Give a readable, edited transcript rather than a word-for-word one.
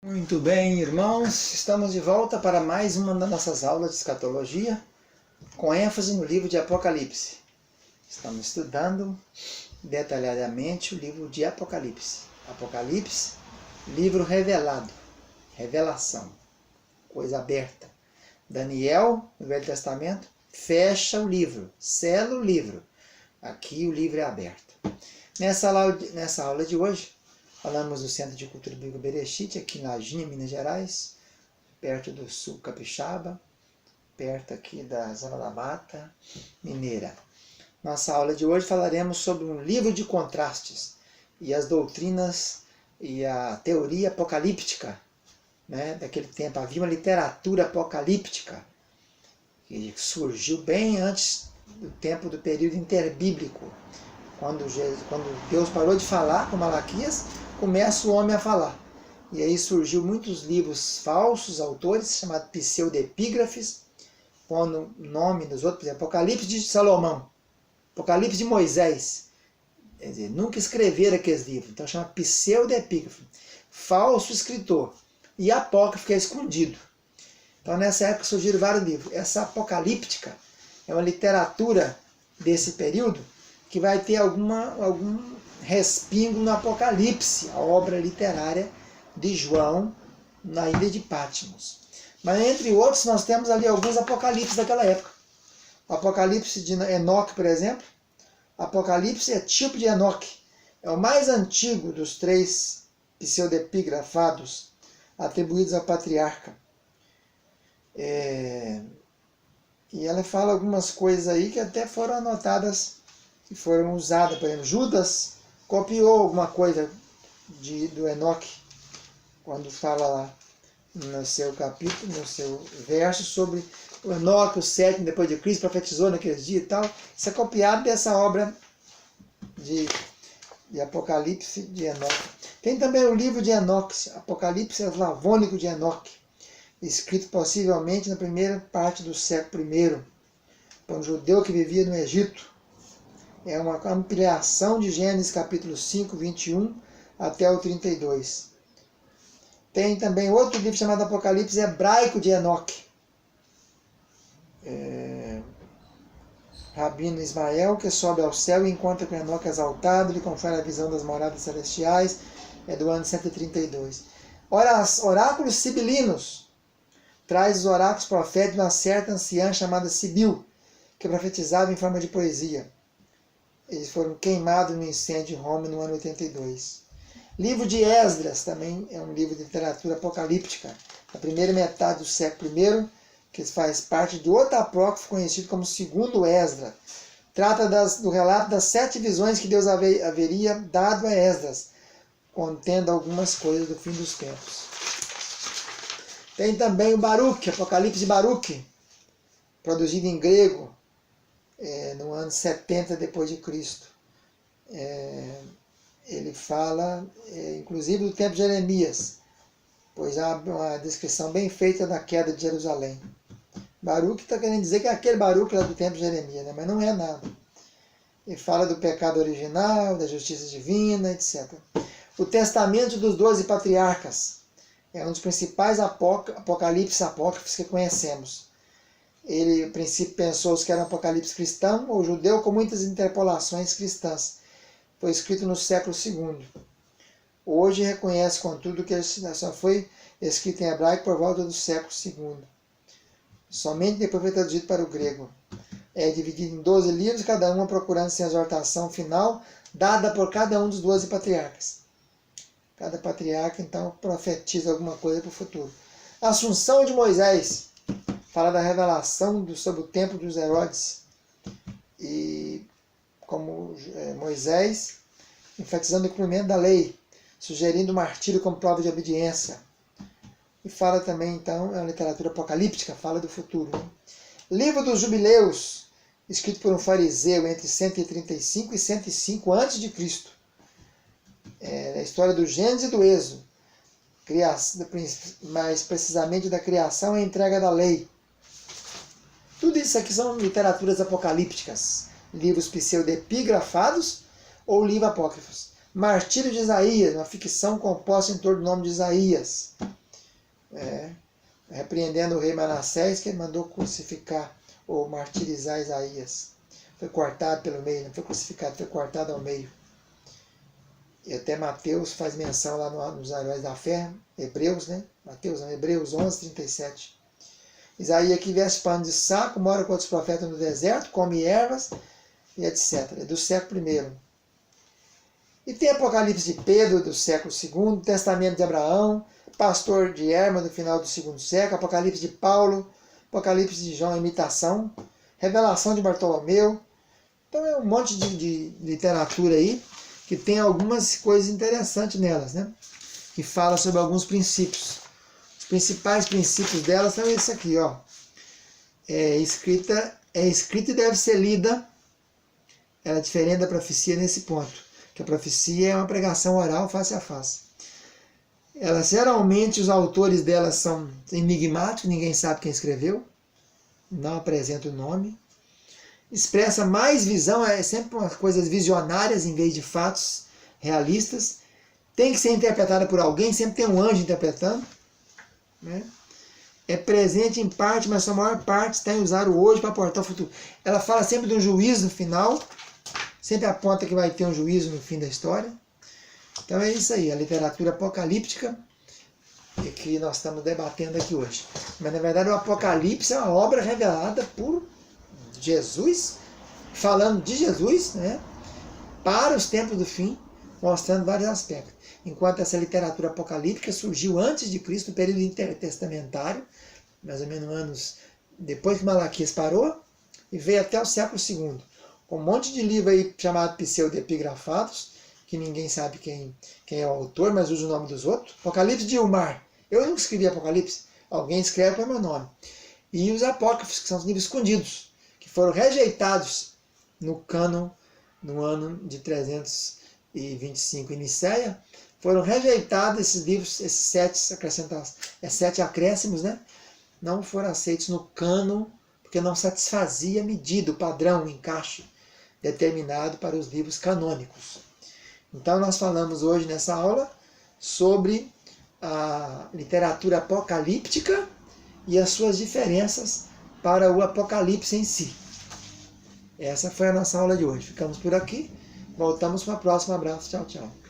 Muito bem, irmãos, estamos de volta para mais uma das nossas aulas de escatologia, com ênfase no livro de Apocalipse. Estamos estudando detalhadamente o livro de Apocalipse. Apocalipse, livro revelado, revelação, coisa aberta. Daniel, no Velho Testamento, fecha o livro, sela o livro. Aqui o livro é aberto. Nessa aula de hoje, falamos do Centro de Cultura Bíblica Berechit, aqui em Lajinha, Minas Gerais, perto do Sul Capixaba, perto aqui da Zona da Mata Mineira. Nossa aula de hoje falaremos sobre um livro de contrastes e as doutrinas e a teoria apocalíptica, né? Daquele tempo. Havia uma literatura apocalíptica que surgiu bem antes do tempo do período interbíblico. Quando Deus parou de falar com Malaquias, começa o homem a falar. E aí surgiu muitos livros falsos, autores, chamados pseudepígrafes, pondo nome dos outros, por exemplo, Apocalipse de Salomão, Apocalipse de Moisés. Quer dizer, nunca escreveram aqueles livros, então chama pseudepígrafo, falso escritor. E apócrifo, que é escondido. Então nessa época surgiram vários livros. Essa apocalíptica é uma literatura desse período que vai ter algum respingo no Apocalipse, a obra literária de João na ilha de Patmos. Mas entre outros nós temos ali alguns apocalipses daquela época. O Apocalipse de Enoque, por exemplo. Apocalipse é tipo de Enoque. É o mais antigo dos três pseudepigrafados atribuídos ao patriarca. E ela fala algumas coisas aí que até foram anotadas, que foram usadas. Por exemplo, Judas copiou alguma coisa do Enoque, quando fala lá no seu capítulo, no seu verso, sobre o Enoque, o sétimo depois de Cristo, profetizou naqueles dias e tal. Isso é copiado dessa obra de Apocalipse de Enoque. Tem também o livro de Enoque, Apocalipse Eslavônico de Enoque, escrito possivelmente na primeira parte do século I, por um judeu que vivia no Egito. É uma ampliação de Gênesis capítulo 5, 21 até o 32. Tem também outro livro chamado Apocalipse Hebraico de Enoque. Rabino Ismael, que sobe ao céu e encontra com Enoque exaltado, lhe confere a visão das moradas celestiais, é do ano 132. Oráculos sibilinos, traz os oráculos proféticos de uma certa anciã chamada Sibil, que profetizava em forma de poesia. Eles foram queimados no incêndio de Roma no ano 82. Livro de Esdras também é um livro de literatura apocalíptica, da primeira metade do século I, que faz parte de outro apócrifo conhecido como Segundo Esdras. Trata do relato das 7 visões que Deus haveria dado a Esdras, contendo algumas coisas do fim dos tempos. Tem também o Baruque, Apocalipse de Baruque, produzido em grego, no ano 70 depois de Cristo. Ele fala, inclusive, do tempo de Jeremias, pois há uma descrição bem feita da queda de Jerusalém. Baruque está querendo dizer que é aquele Baruque lá do tempo de Jeremias, né? Mas não é nada. Ele fala do pecado original, da justiça divina, etc. O Testamento dos 12 Patriarcas é um dos principais apocalipses apócrifos que conhecemos. Ele, a princípio, pensou que era um apocalipse cristão ou judeu, com muitas interpolações cristãs. Foi escrito no século II. Hoje reconhece, contudo, que ele só foi escrito em hebraico por volta do século II. Somente depois foi traduzido para o grego. É dividido em 12 livros, cada uma procurando sua exortação final, dada por cada um dos 12 patriarcas. Cada patriarca, então, profetiza alguma coisa para o futuro. Assunção de Moisés fala da revelação sobre o tempo dos Herodes, e como Moisés, enfatizando o cumprimento da lei, sugerindo o martírio como prova de obediência. E fala também, então, é uma literatura apocalíptica, fala do futuro. Livro dos Jubileus, escrito por um fariseu entre 135 e 105 a.C. A história do Gênesis e do Êxodo, mais precisamente da criação e entrega da lei. Tudo isso aqui são literaturas apocalípticas, livros pseudepigrafados ou livros apócrifos. Martírio de Isaías, uma ficção composta em torno do nome de Isaías. repreendendo o rei Manassés, que ele mandou crucificar ou martirizar Isaías. Foi cortado pelo meio, não foi crucificado, foi cortado ao meio. E até Mateus faz menção lá nos Anéis da Fé, Hebreus, né? Hebreus 11, 37. Isaías que veste pano de saco, mora com outros profetas no deserto, come ervas e etc. É do século I. E tem Apocalipse de Pedro, do século II, Testamento de Abraão, Pastor de Herma, do final do segundo século, Apocalipse de Paulo, Apocalipse de João, imitação, Revelação de Bartolomeu. Então é um monte de literatura aí, que tem algumas coisas interessantes nelas, né? Que fala sobre alguns princípios. Os principais princípios delas são esse aqui, ó. É escrita e deve ser lida. Ela é diferente da profecia nesse ponto, que a profecia é uma pregação oral face a face. Elas, geralmente, os autores delas são enigmáticos, ninguém sabe quem escreveu, não apresenta o nome. Expressa mais visão, é sempre umas coisas visionárias em vez de fatos realistas. Tem que ser interpretada por alguém, sempre tem um anjo interpretando, né? É presente em parte, mas sua maior parte está em usar o hoje para aportar o futuro. Ela fala sempre de um juízo no final, sempre aponta que vai ter um juízo no fim da história. Então é isso aí, a literatura apocalíptica que nós estamos debatendo aqui hoje. Mas na verdade o Apocalipse é uma obra revelada por Jesus, falando de Jesus, né, para os tempos do fim, mostrando vários aspectos. Enquanto essa literatura apocalíptica surgiu antes de Cristo, no período intertestamentário, mais ou menos anos depois que Malaquias parou, e veio até o século II, com um monte de livro aí chamado pseudepigrafados, que ninguém sabe quem é o autor, mas usa o nome dos outros. Apocalipse de Ilmar. Eu não escrevi Apocalipse, alguém escreve com o meu nome. E os apócrifos, que são os livros escondidos, que foram rejeitados no cânon no ano de 325 em Nicéia, foram rejeitados esses livros, esses 7 acréscimos, né? Não foram aceitos no cânon, porque não satisfazia a medida, o padrão, o encaixe determinado para os livros canônicos. Então nós falamos hoje nessa aula sobre a literatura apocalíptica e as suas diferenças para o Apocalipse em si. Essa foi a nossa aula de hoje. Ficamos por aqui. Voltamos para o próximo. Abraço. Tchau, tchau.